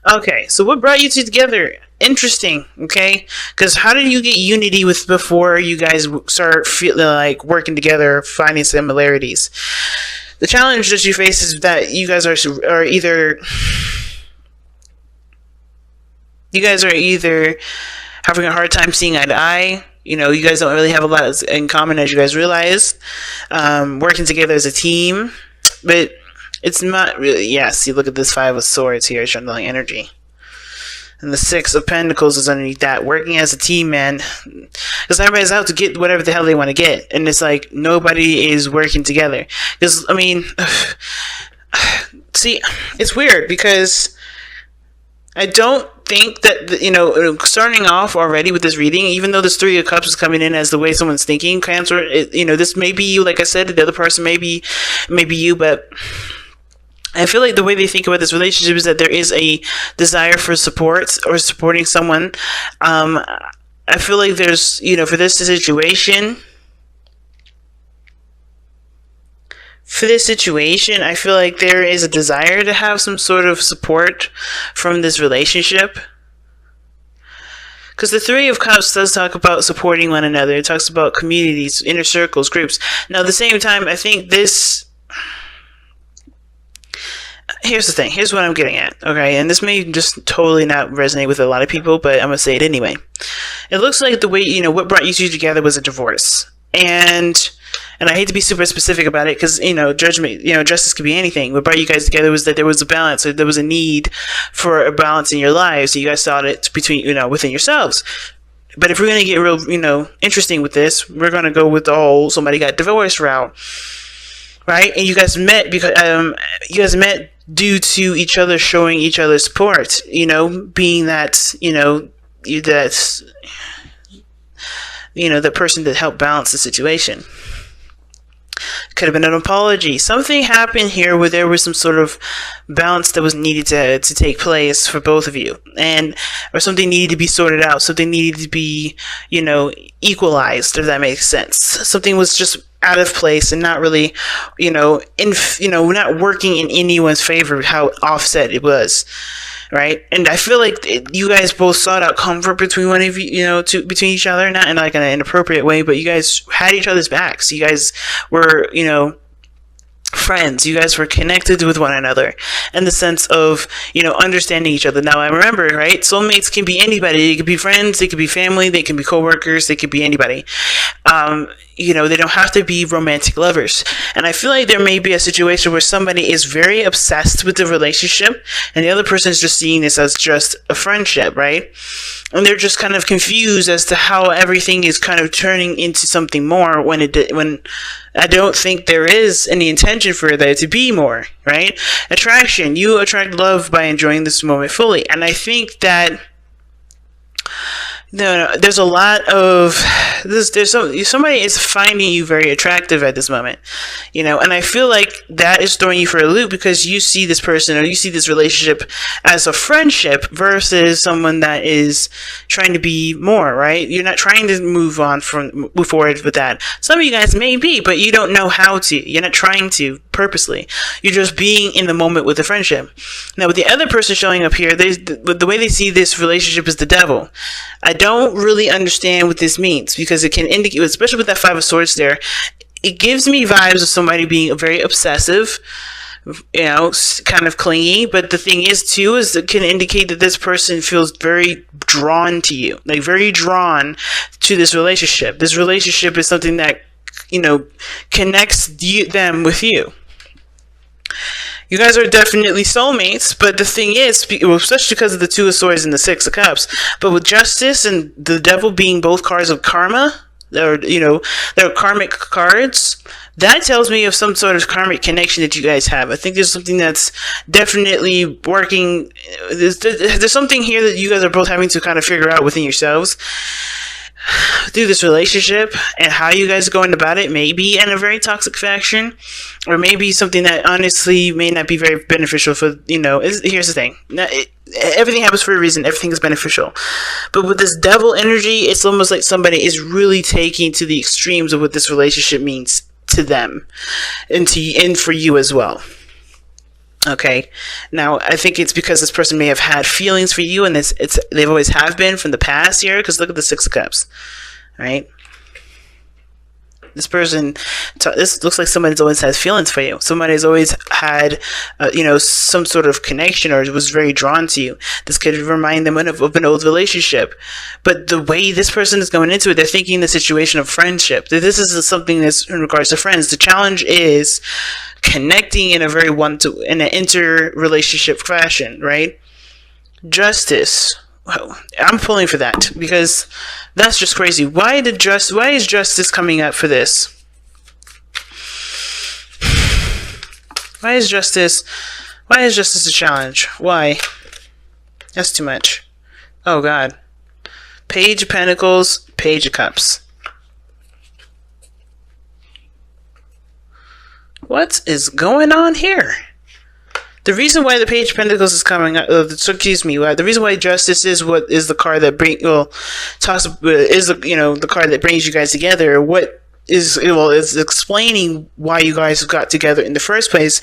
Okay, so what brought you two together? Interesting. Okay, because how did you get unity with before you guys start feeling like working together, finding similarities? The challenge that you face is that you guys are either having a hard time seeing eye to eye. You guys don't really have a lot in common, as you guys realize. Working together as a team, but it's not really. Yeah, see, look at this Five of Swords here, showing like energy. And the Six of Pentacles is underneath that. Working as a team, man. Because everybody's out to get whatever the hell they want to get. And it's like, nobody is working together. Because, I mean, see, it's weird because I don't think that, starting off already with this reading, even though this Three of Cups is coming in as the way someone's thinking, Cancer, this may be you, like I said, the other person may be you, but I feel like the way they think about this relationship is that there is a desire for support or supporting someone. I feel like there's, for this situation, I feel like there is a desire to have some sort of support from this relationship. Because the Three of Cups does talk about supporting one another. It talks about communities, inner circles, groups. Now, at the same time, I think this... Here's the thing. Here's what I'm getting at. Okay, and this may just totally not resonate with a lot of people, but I'm gonna say it anyway. It looks like the way what brought you two together was a divorce, and I hate to be super specific about it because judgment, justice could be anything. What brought you guys together was that there was a balance, or there was a need for a balance in your lives. So you guys saw it between within yourselves. But if we're gonna get real interesting with this, we're gonna go with the whole somebody got divorced route, right? And you guys met because due to each other showing each other support, being that, that's, the person that helped balance the situation. Could have been an apology. Something happened here where there was some sort of balance that was needed to take place for both of you, or something needed to be sorted out. Something needed to be, equalized, if that makes sense. Something was just out of place and not really, not working in anyone's favor. How offset it was. Right, and I feel like you guys both sought out comfort between one of you, between each other, not in like an inappropriate way, but you guys had each other's backs. You guys were, friends. You guys were connected with one another in the sense of, understanding each other. Now, I remember, right? Soulmates can be anybody. They could be friends. They could be family. They can be coworkers. They could be anybody. They don't have to be romantic lovers. And I feel like there may be a situation where somebody is very obsessed with the relationship and the other person is just seeing this as just a friendship, right? And they're just kind of confused as to how everything is kind of turning into something more when I don't think there is any intention for there to be more, right? Attraction. You attract love by enjoying this moment fully. And I think that there's a lot of somebody is finding you very attractive at this moment, and I feel like that is throwing you for a loop because you see this person or you see this relationship as a friendship versus someone that is trying to be more, right? You're not trying to move forward with that. Some of you guys may be, but you don't know how to. You're not trying to purposely. You're just being in the moment with the friendship. Now, with the other person showing up here, the way they see this relationship is the devil. I don't really understand what this means because it can indicate, especially with that Five of Swords there, it gives me vibes of somebody being very obsessive, kind of clingy. But the thing is, too, is it can indicate that this person feels very drawn to you, like very drawn to this relationship. This relationship is something that, connects them with you. You guys are definitely soulmates, but the thing is, especially because of the Two of Swords and the Six of Cups, but with Justice and the Devil being both cards of karma, they're karmic cards, that tells me of some sort of karmic connection that you guys have. I think there's something that's definitely working. There's something here that you guys are both having to kind of figure out within yourselves through this relationship, and how you guys are going about it may be in a very toxic fashion, or maybe something that honestly may not be very beneficial for, here's the thing. Everything happens for a reason. Everything is beneficial. But with this devil energy, it's almost like somebody is really taking to the extremes of what this relationship means to them and for you as well. Okay. Now, I think it's because this person may have had feelings for you, and they've always have been from the past here. Because look at the Six of Cups, right? This person, this looks like somebody's always has feelings for you. Somebody's always had, some sort of connection or was very drawn to you. This could remind them of an old relationship. But the way this person is going into it, they're thinking the situation of friendship. This is something that's in regards to friends. The challenge is connecting in a very in an inter-relationship fashion, right? Justice. I'm pulling for that because that's just crazy. Why is justice coming up for this? Why is justice a challenge? Why? That's too much. Oh God. Page of Pentacles, Page of Cups. What is going on here? The reason why the Page of Pentacles is coming up, the reason why Justice is what is the card that the card that brings you guys together. What is explaining why you guys got together in the first place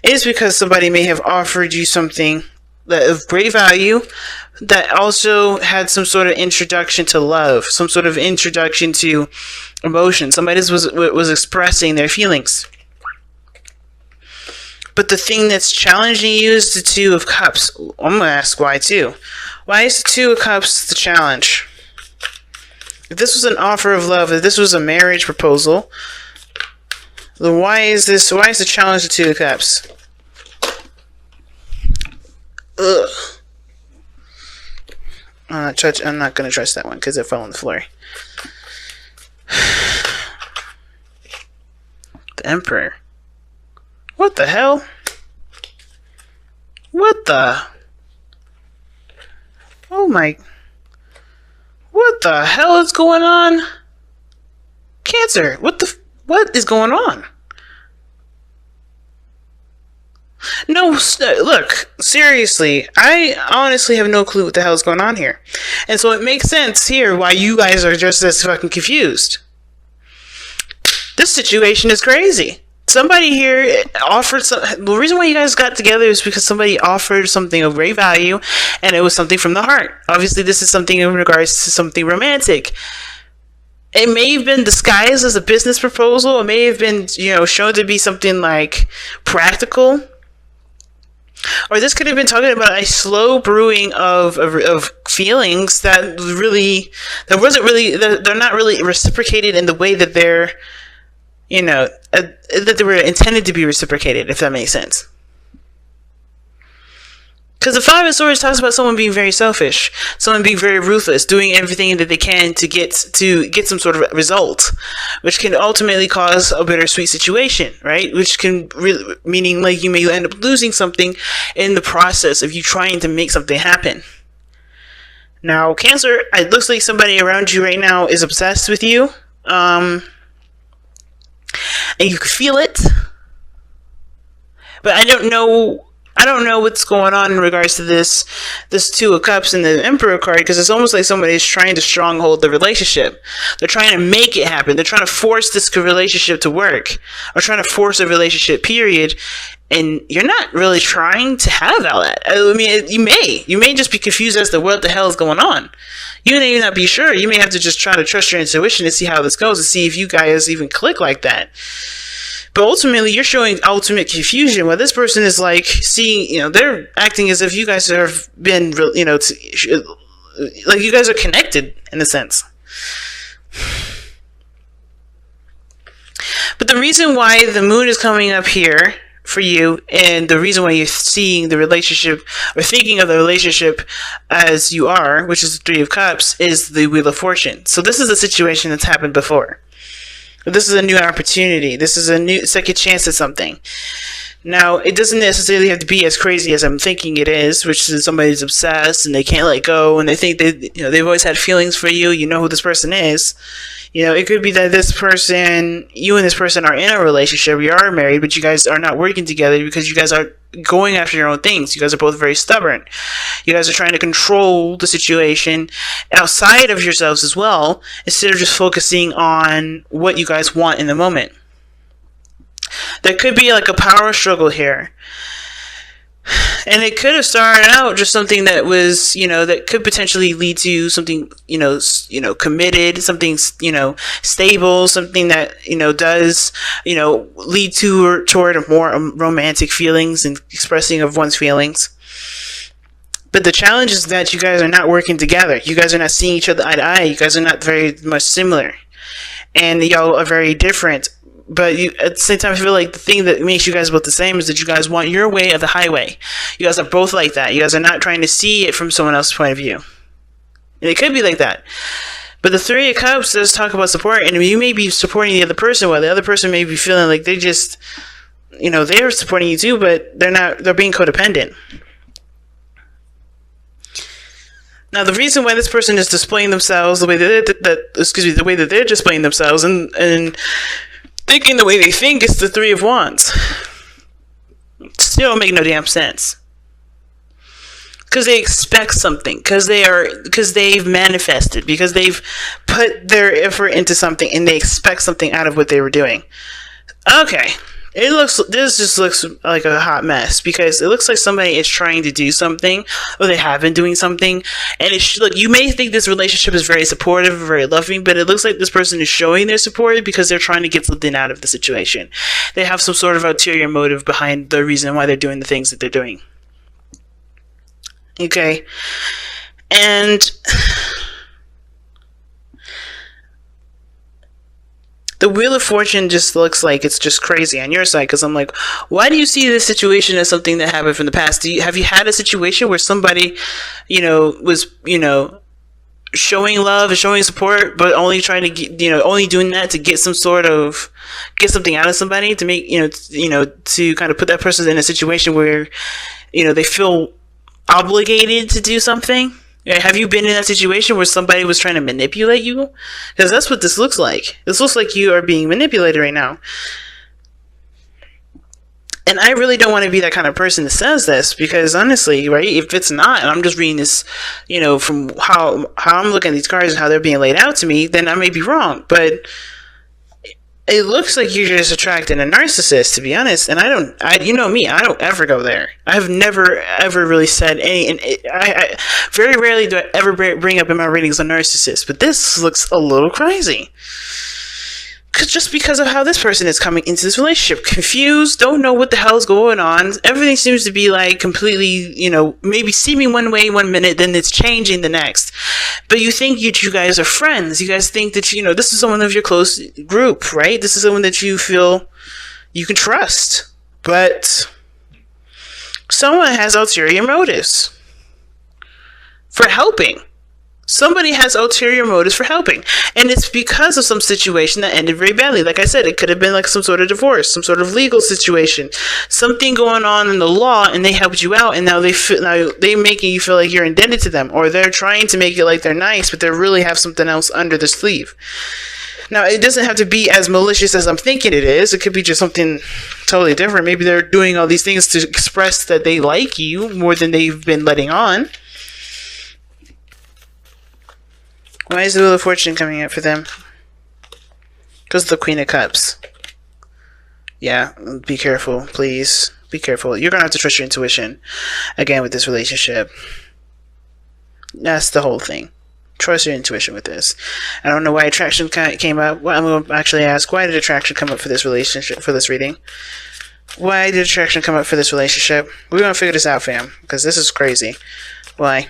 is because somebody may have offered you something that of great value that also had some sort of introduction to love, some sort of introduction to emotion. Somebody was expressing their feelings. But the thing that's challenging you is the Two of Cups. I'm going to ask why too. Why is the Two of Cups the challenge? If this was an offer of love, if this was a marriage proposal, then why is the challenge the Two of Cups? Ugh. I'm not going to trust that one because it fell on the floor. The Emperor. What the hell? What the? Oh my. What the hell is going on? Cancer. What is going on? No, look, seriously, I honestly have no clue what the hell is going on here. And so it makes sense here why you guys are just as fucking confused. This situation is crazy. Somebody here offered the reason why you guys got together is because somebody offered something of great value, and it was something from the heart. Obviously, this is something in regards to something romantic. It may have been disguised as a business proposal. It may have been, shown to be something like practical. Or this could have been talking about a slow brewing of feelings that they're not really reciprocated in the way that they're, that they were intended to be reciprocated, if that makes sense. Because the Five of Swords talks about someone being very selfish, someone being very ruthless, doing everything that they can to get some sort of result, which can ultimately cause a bittersweet situation, right? Which can meaning like you may end up losing something in the process of you trying to make something happen. Now, Cancer, it looks like somebody around you right now is obsessed with you. And you can feel it, but I don't know what's going on in regards to this Two of Cups and the Emperor card, because it's almost like somebody is trying to stronghold the relationship. They're trying to make it happen. They're trying to force this relationship to work, or trying to force a relationship, period. And you're not really trying to have all that. I mean, you may just be confused as to what the hell is going on. You may not be sure. You may have to just try to trust your intuition to see how this goes, and see if you guys even click like that. But ultimately, you're showing ultimate confusion. While this person is like seeing, they're acting as if you guys have been, like you guys are connected in a sense. But the reason why the moon is coming up here for you, and the reason why you're seeing the relationship or thinking of the relationship as you are, which is the Three of Cups, is the Wheel of Fortune. So this is a situation that's happened before. This is a new opportunity. This is a new second chance at something. Now, it doesn't necessarily have to be as crazy as I'm thinking it is, which is somebody's obsessed and they can't let go, and they think they've always had feelings for you. You know who this person is. It could be that you and this person are in a relationship, you are married, but you guys are not working together because you guys are going after your own things. You guys are both very stubborn. You guys are trying to control the situation outside of yourselves as well, instead of just focusing on what you guys want in the moment. There could be like a power struggle here. And it could have started out just something that was, that could potentially lead to something, committed, something, stable, something that, does, lead to or toward a more romantic feelings and expressing of one's feelings. But the challenge is that you guys are not working together. You guys are not seeing each other eye to eye. You guys are not very much similar. And y'all are very different. But at the same time, I feel like the thing that makes you guys both the same is that you guys want your way of the highway. You guys are both like that. You guys are not trying to see it from someone else's point of view. And it could be like that. But the Three of Cups does talk about support, and you may be supporting the other person while the other person may be feeling like they just, they're supporting you too, but they're being codependent. Now, the reason why this person is displaying themselves the way the way that they're displaying themselves and thinking the way they think is the Three of Wands. Still don't make no damn sense. Because they expect something. Because they've manifested. Because they've put their effort into something and they expect something out of what they were doing. Okay. This just looks like a hot mess because it looks like somebody is trying to do something or they have been doing something. And look, you may think this relationship is very supportive, very loving, but it looks like this person is showing their support because they're trying to get something out of the situation. They have some sort of ulterior motive behind the reason why they're doing the things that they're doing. Okay. And the Wheel of Fortune just looks like it's just crazy on your side because I'm like, why do you see this situation as something that happened from the past? Have you had a situation where somebody, was, showing love and showing support, but only trying to get, only doing that to get get something out of somebody to make, to kind of put that person in a situation where, they feel obligated to do something? Have you been in that situation where somebody was trying to manipulate you? Because that's what this looks like. This looks like you are being manipulated right now. And I really don't want to be that kind of person that says this because honestly, right, if it's not, and I'm just reading this, from how I'm looking at these cards and how they're being laid out to me, then I may be wrong. But it looks like you're just attracting a narcissist, to be honest. And you know me, I don't ever go there. I've never, ever really said any, and I very rarely do I ever bring up in my readings a narcissist, but this looks a little crazy. Just because of how this person is coming into this relationship. Confused, don't know what the hell's going on. Everything seems to be like completely, maybe seeming one way one minute, then it's changing the next. But you think you guys are friends. You guys think that, this is someone of your close group, right? This is someone that you feel you can trust. But someone has ulterior motives for helping. Somebody has ulterior motives for helping. And it's because of some situation that ended very badly. Like I said, it could have been like some sort of divorce, some sort of legal situation, something going on in the law, and they helped you out, and now they're making you feel like you're indebted to them, or they're trying to make it like they're nice, but they really have something else under the sleeve. Now, it doesn't have to be as malicious as I'm thinking it is. It could be just something totally different. Maybe they're doing all these things to express that they like you more than they've been letting on. Why is the Wheel of Fortune coming up for them? Because of the Queen of Cups. Yeah, be careful, please. Be careful. You're going to have to trust your intuition again with this relationship. That's the whole thing. Trust your intuition with this. I don't know why attraction came up. Well, I'm going to actually ask, why did attraction come up for this relationship, for this reading? Why did attraction come up for this relationship? We're going to figure this out, fam, because this is crazy. Why?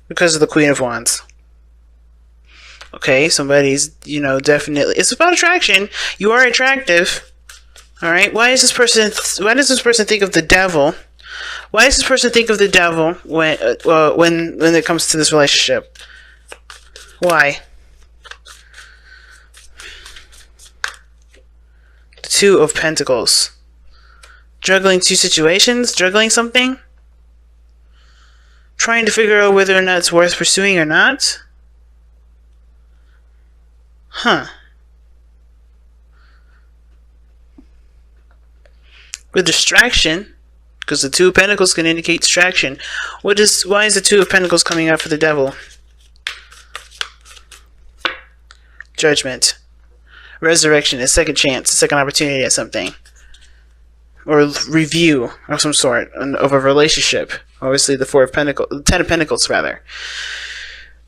Because of the Queen of Wands. Okay, somebody's, definitely... It's about attraction. You are attractive. Alright, why does this person think of the devil? Why does this person think of the devil when it comes to this relationship? Why? The Two of Pentacles. Juggling two situations? Juggling something? Trying to figure out whether or not it's worth pursuing or not? Huh. With distraction, because the Two of Pentacles can indicate distraction. Why is the Two of Pentacles coming out for the devil? Judgment. Resurrection, a second chance, a second opportunity at something. or review of some sort of a relationship. Obviously, the Ten of Pentacles, rather.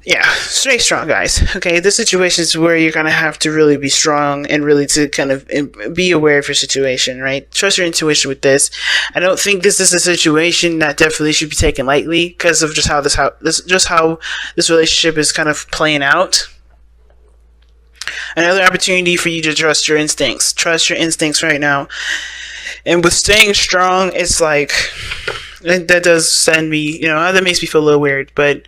Yeah, stay strong, guys. Okay, this situation is where you're gonna have to really be strong and really to kind of be aware of your situation, right? Trust your intuition with this. I don't think this is a situation that definitely should be taken lightly because of just how this relationship is kind of playing out. Another opportunity for you to trust your instincts. Trust your instincts right now. And with staying strong, it's like that does send me, that makes me feel a little weird, but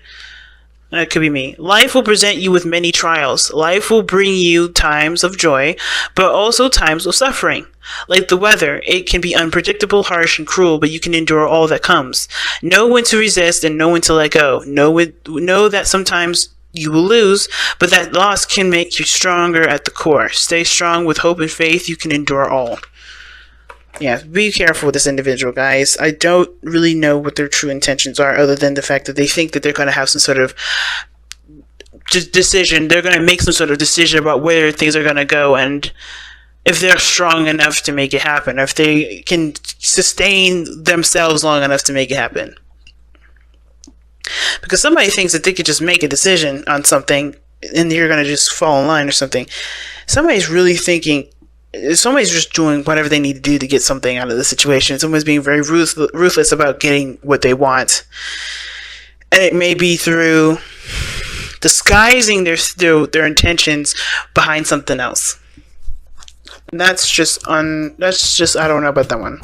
that could be me. Life will present you with many trials. Life will bring you times of joy, but also times of suffering. Like the weather, it can be unpredictable, harsh, and cruel, but you can endure all that comes. Know when to resist and know when to let go. Know that sometimes you will lose, but that loss can make you stronger at the core. Stay strong with hope and faith. You can endure all. Yeah, be careful with this individual, guys. I don't really know what their true intentions are, other than the fact that they think that they're going to have some sort of decision. They're going to make some sort of decision about where things are going to go, and if they're strong enough to make it happen, if they can sustain themselves long enough to make it happen. Because somebody thinks that they could just make a decision on something, and you're going to just fall in line or something. Somebody's really thinking... Somebody's just doing whatever they need to do to get something out of the situation. Someone's being very ruthless about getting what they want. And it may be through disguising their intentions behind something else. That's just I don't know about that one.